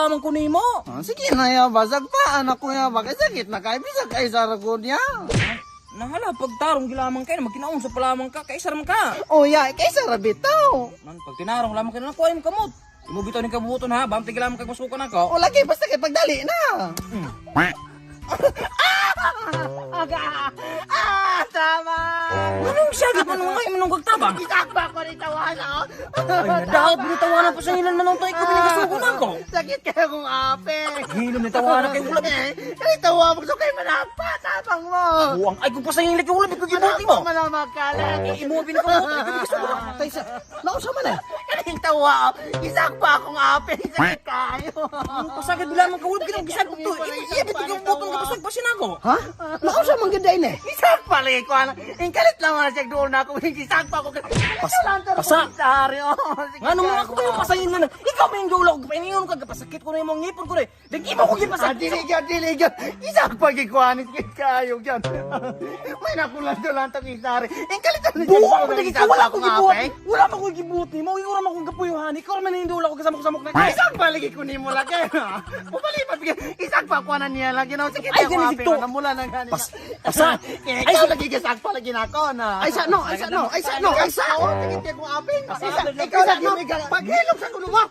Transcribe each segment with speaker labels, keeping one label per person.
Speaker 1: lamang ko nimo.
Speaker 2: Sige na ya, basag pa, anak ko ya, bakit sakit na kay bisag kay saragod niya.
Speaker 1: Nahala, pagtarong gilamang kayo, magkinaon sa palamang ka, kaisar man ka.
Speaker 2: Oh ya, kay sarabitaw.
Speaker 1: Man, pag tinarong lamang kayo, nakuha yung kamot. Imubito ni kabuton ha, bamti gilamang kay masukan ako.
Speaker 2: O lagi, basta kay pagdali na. Tama.
Speaker 1: Anong sagit man mga imanong kagtabang?
Speaker 2: Isakpa ko rin tawana, oh.
Speaker 1: Ay, nadakot binitawanan pa sa hilan manong tayo ko binigasugon ako.
Speaker 2: Sakit kayo kong ape.
Speaker 1: Hilom ni tawanan kay ulam.
Speaker 2: Kaya tawa mo so kayo manapa, tabang mo.
Speaker 1: Buwang, ay kung pa sa hilan kay ulam, ikaw gibuti mo.
Speaker 2: Manamakalan.
Speaker 1: Imo binakamote, ikaw binigasugon.
Speaker 2: Tay sa, nausa man eh. Kaling tawa, isakpa akong ape. Sakit kayo.
Speaker 1: Pasagad bilamang ka ulam, kinang ko to. Ibit ikaw butong kapasag pa sinako.
Speaker 2: Ha? Nausa man ganda ini. Isakpa lagi ko. Ingkalit lang na siya doon ako. Isakpa ko.
Speaker 1: Pasa.
Speaker 2: Nga
Speaker 1: Nga nung ako kayo pasayin na ikaw may gawla ko paningon ka kapasakit ko na yung mga ngipon ko rin. Imo ko gipasakit.
Speaker 2: Diligyan. Isakpa gikuanit kit kayo dyan. May nakulan doon lang itong isari. Ingkalit lang na
Speaker 1: Buwa ko lagi ka, wala ko
Speaker 2: ape.
Speaker 1: gibuti. Wala pa ko gibuti mo, ikaw naman kong kapuyuhan. Ikaw naman hinindula ko kasamok-samok na kayo.
Speaker 2: Isakpa lagi kunin mo lagi. Pupalipat bigyan. Isakpa ko na niya lagi. Sige
Speaker 1: Ay,
Speaker 2: tayo
Speaker 1: ganun
Speaker 2: ape.
Speaker 1: ito.
Speaker 2: Namula ng ganun.
Speaker 1: Pasa.
Speaker 2: Ikaw lagi gisakpa lagi na ako na. Ay sa no. Sige tayo kong ape. Ikaw lagi may paghilog sa gulo mo.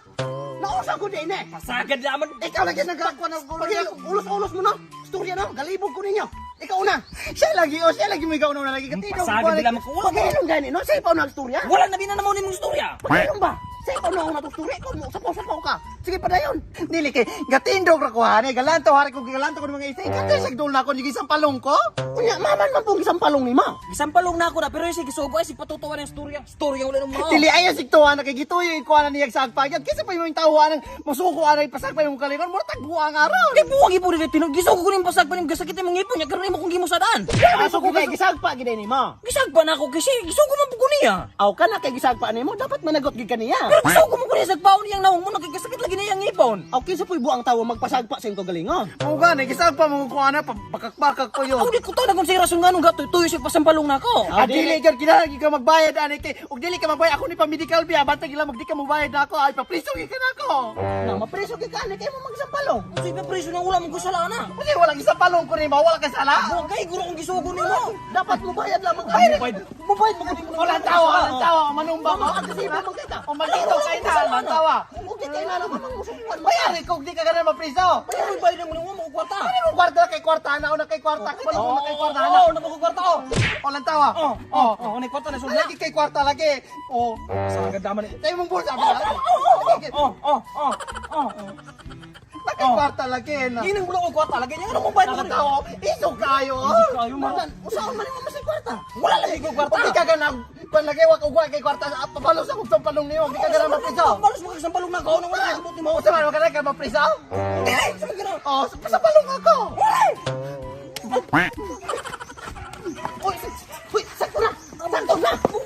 Speaker 2: Nausa ko din eh.
Speaker 1: Pasagad naman.
Speaker 2: Ikaw lagi nagkakwa ng gulo. Ulos-ulos mo na. Storya na. Galibog ko ninyo. Ikaw una. Siya lagi may ikaw na lagi.
Speaker 1: Pasagad nila makuha.
Speaker 2: Paghilong gani no. Sa ipaw na storya.
Speaker 1: Wala na binanamoy mong istorya.
Speaker 2: Paghilong ba? Sa ipaw na ako na storya. Ikaw mo. Sapaw ka. Sige pa dayon. Dili kay gatindog ra ko ha. Galanto hari ko galanto ko ng mga isa. Ikaw sagdol na ako ni gisang palong ko. Unya maman man pong gisang palong ni ma.
Speaker 1: Isampalong na ako na pero yung gisugo ay si patutuwa ng istorya. Istorya wala nang mao.
Speaker 2: Dili ayo sigtuwa na kay gituyo iko na niya sagpagad. Kisa pa yung tawhan ng masuko anay pasag pa yung kalingon mo tagbuang araw.
Speaker 1: Kay buwag ipo rin tinong gisugo ko ning pasag pa ning gasakit imong ngipon nya karon imo kong gimusadaan.
Speaker 2: Aso ko kay gisagpa gid ni mo.
Speaker 1: Gisag pa na ako kasi gisugo man pud ko niya.
Speaker 2: Aw kana kay gisagpa nimo dapat managot gid kaniya.
Speaker 1: Pero gisugo mo ko niya sagpaon niyang nawong mo nagkasakit lagi na yang ngipon.
Speaker 2: Aw kinsa puy buang tawo magpasagpa sa imong galingon. Mao gani gisagpa mo ko ana bakak-bakak ko yo.
Speaker 1: Ako di ko to na konsiderasyon nga nung gato tuyo sig pasampalong na ako.
Speaker 2: Dili gid kinahanglan ka magbayad ani kay ug dili ka magbayad ako ni pa medical biya bantay gila magdi ka magbayad na ako ay papriso gid ka nako. Na mapriso gid ka ani kay mo magsampalong.
Speaker 1: Kasi pa preso na wala mong kusala na.
Speaker 2: Kasi wala gisampalong ko nimo wala ka sala.
Speaker 1: Buwag kay guro kong gisugo nimo.
Speaker 2: Dapat mo bayad lamang ka.
Speaker 1: Mubayad mo kung
Speaker 2: Wala tawa, manumba mo. Kasi ba mong kita? O malito kay na, tawa. Ug di kay na naman musukan. Bayari ko di ka ganun mapriso.
Speaker 1: Pero bayad mo nimo mo kwarta.
Speaker 2: Ano mo kwarta kay kwarta na una kay kwarta. Ano mo kay kwarta na?
Speaker 1: Oo, napakwarta ko.
Speaker 2: O lang tawa.
Speaker 1: Oh, ni kwarta na sulya.
Speaker 2: Lagi kay kwarta lagi. O.
Speaker 1: Sagad naman.
Speaker 2: Tayo mong bulsa.
Speaker 1: Oh.
Speaker 2: Kay kwarta lagi na.
Speaker 1: Inang bulo ko kwarta lagi niya ano mo bayad mo.
Speaker 2: Tawa, iso kayo.
Speaker 1: Kayo mo.
Speaker 2: Usaon man mo mas kwarta.
Speaker 1: Wala lagi ko kwarta.
Speaker 2: Di ka ganang kung lagi wa ugwa kay kwarta papalo sa kung palong niyo. Di ka ganang mapriso.
Speaker 1: Balos mo sa palong na ko nang wala sa buti mo.
Speaker 2: Usa man ka ka mapriso?
Speaker 1: Dili, sa gano.
Speaker 2: Oh, sa palong ako. Uy, sakto na.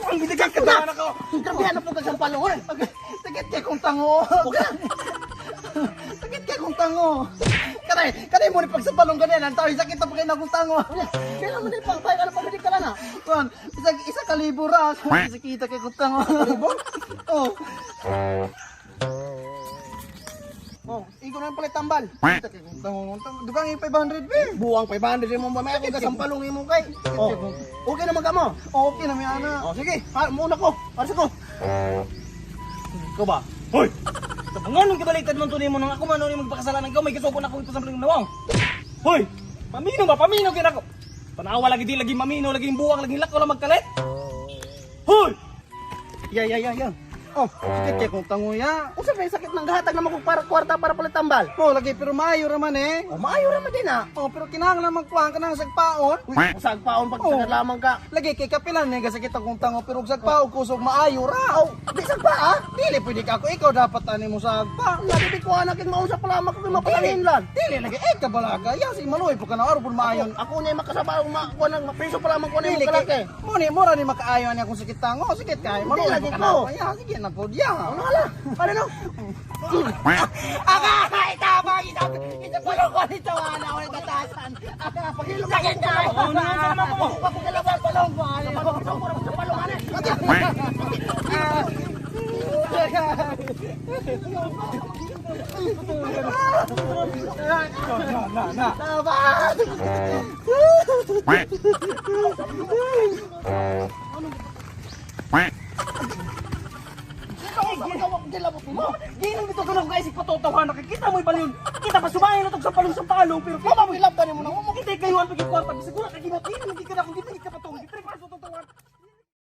Speaker 1: Ang binigay ka na ako.
Speaker 2: Grabe na po kang palong. Sakit kay kong tango. Sakit kay kong tango. Kanay mo ni pagsapalong ganyan. Ang tao, sakit na po kayo na kong tango. Kailan mo din pang tayo. Ano pa hindi ka lang ha? Isa kalibur ha. Sakita kay kong tango. Kalibur? Oo. Oh, ikaw na palit tambal. Kita kay kong tango. Dugang yung 500 be. Buwang 500 mo ba? May akong kasampalong mo kay. Oh, okay naman ka mo. Okay na may ana. Oh, sige. Muna ko. Para ko.
Speaker 1: Ikaw ba? Hoy! Nganong kibaliktad mo to nimo nang ako man ni magpakasalan ikaw may gisugo na ako ito sa paling nawang. Hoy! Pamino ba? Pamino kina ko. Panawa lagi di lagi mamino lagi buwang lagi lakaw lang magkalit. Hoy!
Speaker 2: Ya. Oh, sakit kay kong tanguya. Usa may sakit nang gahatag naman kong para kwarta para palit tambal. Oh, lagi pero maayo raman eh. Oh, maayo raman din ah. Oh, pero kinahanglan magkuhan ka ng sagpaon. Uy, sagpaon pag sagad lamang ka. Lagi kay kapilan eh sakit akong tango pero sagpaon kusog maayo ra. Oh, di sagpa ah. Dili pwede ka ako ikaw dapat ani mo sagpa. Lagi di ko anak ing mausa pa lamang ko mapakanin lan. Dili lagi ka balaga. Ya si maloy po ka na arbon maayon. Ako niya makasabaw kuan ng mapriso pa lamang ko ni mo kalaki. Mura ni makaayo ani akong sakit tango. Sakit kay maloy po ka na. Ya sige na po dia. Ano hala? Ano no? Ita palong ko nito ana wala batasan. Pagilong ka kita. Oh, naman mo. Pagilong palong ko ani. Palong ani.
Speaker 1: Na. Ginang dito ka lang guys, ipatotawa nakikita mo ibaliw. Kita pa sumayin na sa palong pero kita mo ilabdan mo na. Kita kayo ang pagkikwarta, siguro kaginat hindi ka na kung di ka patong.